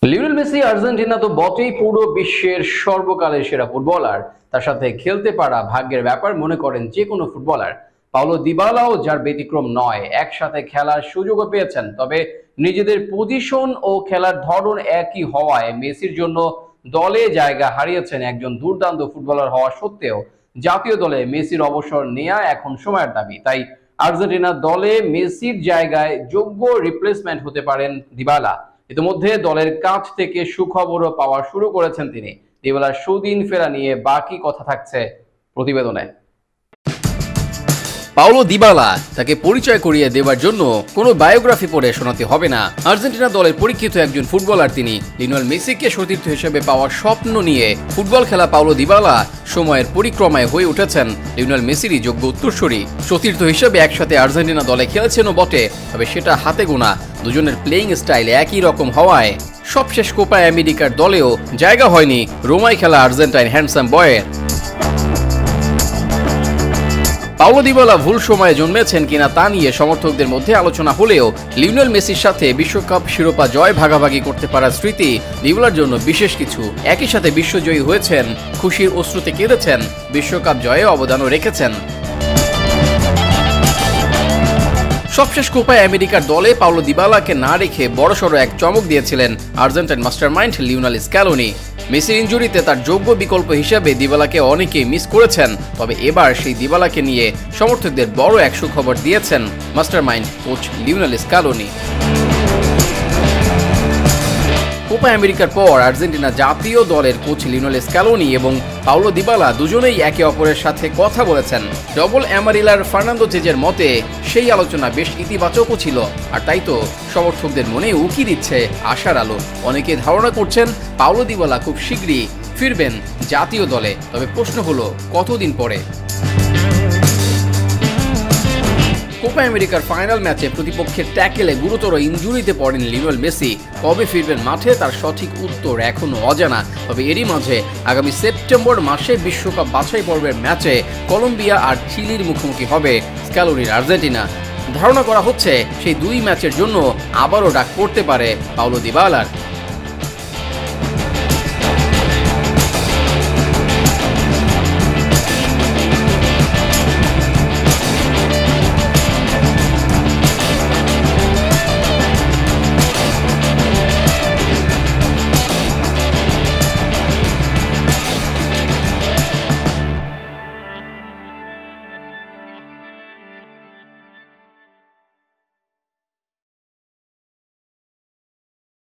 Lionel Messi Argentina তো বটেই, পুরো বিশ্বের সর্বকালের সেরা ফুটবলার। তার সাথে খেলতে পারা ভাগ্যের ব্যাপার মনে করেন যে কোনো ফুটবলার। পাওলো দিবালাও যার ব্যতিক্রম নয়, একসাথে খেলার সুযোগও পেয়েছেন। তবে নিজেদের পজিশন ও খেলার ধরন একই হওয়ায় মেসির জন্য দলে জায়গা হারিয়েছেন। একজন দুর্দান্ত ফুটবলার হওয়া সত্ত্বেও জাতীয় দলে মেসির অবসর নেওয়া এখন সময়ের দাবি। তাই আর্জেন্টিনা দলে মেসির জায়গায় যোগ্য রিপ্লেসমেন্ট হতে পারেন দিবালা। ইতিমধ্যে দলের কাছ থেকে সুখবরও পাওয়া শুরু করেছেন তিনি। দিবালার সুদিন ফেরা নিয়ে বাকি কথা থাকছে প্রতিবেদনে। পাওলো দিবালা তাকে পরিচয় করিয়ে দেওয়ার জন্য কোনো বায়োগ্রাফি পড়ে শোনাতে হবে না। আর্জেন্টিনা দলের পরীক্ষিত একজন ফুটবলার তিনি। লিওনেল মেসিকে সতীর্থ হিসেবে পাওয়ার স্বপ্ন নিয়ে ফুটবল খেলা পাওলো দিবালা সময়ের পরিক্রমায় হয়ে উঠেছেন লিওনেল মেসিরই যোগ্য উত্তরসূরি। সতীর্থ হিসেবে একসাথে আর্জেন্টিনা দলে খেলেছেনও বটে, তবে সেটা হাতে গোনা। দুজনের প্লেইং স্টাইল একই রকম হওয়ায় সবশেষ কোপা আমেরিকার দলেও জায়গা হয়নি রোমায় খেলা আর্জেন্টাইন হ্যান্ডসাম বয়ের। পাওলো দিবালা ভুল সময়ে জন্মেছেন কিনা তা নিয়ে সমর্থকদের মধ্যে আলোচনা হলেও লিওনেল মেসির সাথে বিশ্বকাপ শিরোপা জয় ভাগাভাগি করতে পারার স্মৃতি দিবালার জন্য বিশেষ কিছু। একই সাথে বিশ্বজয়ী হয়েছেন, খুশির অশ্রুতে কেঁদেছেন, বিশ্বকাপ জয়ে অবদানও রেখেছেন। সবশেষ কোপা আমেরিকার দলে পাওলো দিবালাকে না রেখে বড়সড় এক চমক দিয়েছিলেন আর্জেন্টাইন মাস্টারমাইন্ড লিওনেল স্ক্যালোনি। মেসির ইনজুরিতে তার যোগ্য বিকল্প হিসেবে দিবালাকে অনেকেই মিস করেছেন, তবে এবার সেই দিবালাকে নিয়ে সমর্থকদের বড় এক সুখবর দিয়েছেন mastermind coach Lionel Scaloni. Copa আমেরিকার পর আর্জেন্টিনা জাতীয় দলের কোচ লিওনেল স্ক্যালোনি এবং পাওলো দিবালা দুজনেই একে অপরের সাথে কথা বলেছেন। ডবল অ্যামারিলার ফার্নান্দো জেজের মতে সেই আলোচনা বেশ ইতিবাচকও ছিল, আর তাই তো সমর্থকদের মনে উকি দিচ্ছে আশার আলো। অনেকে ধারণা করছেন পাওলো দিবালা খুব শীঘ্রই ফিরবেন জাতীয় দলে, তবে প্রশ্ন হলো কতদিন পরে। কোপা আমেরিকার ফাইনাল ম্যাচে প্রতিপক্ষের ট্যাকেলে গুরুতর ইনজুরিতে পড়েন লিওনেল মেসি। কবে ফিরবেন মাঠে তার সঠিক উত্তর এখনো অজানা। তবে এরই মাঝে আগামী সেপ্টেম্বর মাসে বিশ্বকাপ বাছাই পর্বের ম্যাচে কলম্বিয়া আর চিলির মুখোমুখি হবে স্ক্যালোনির আর্জেন্টিনা। ধারণা করা হচ্ছে সেই দুই ম্যাচের জন্য আবারও ডাক পড়তে পারে পাওলো দিবালার।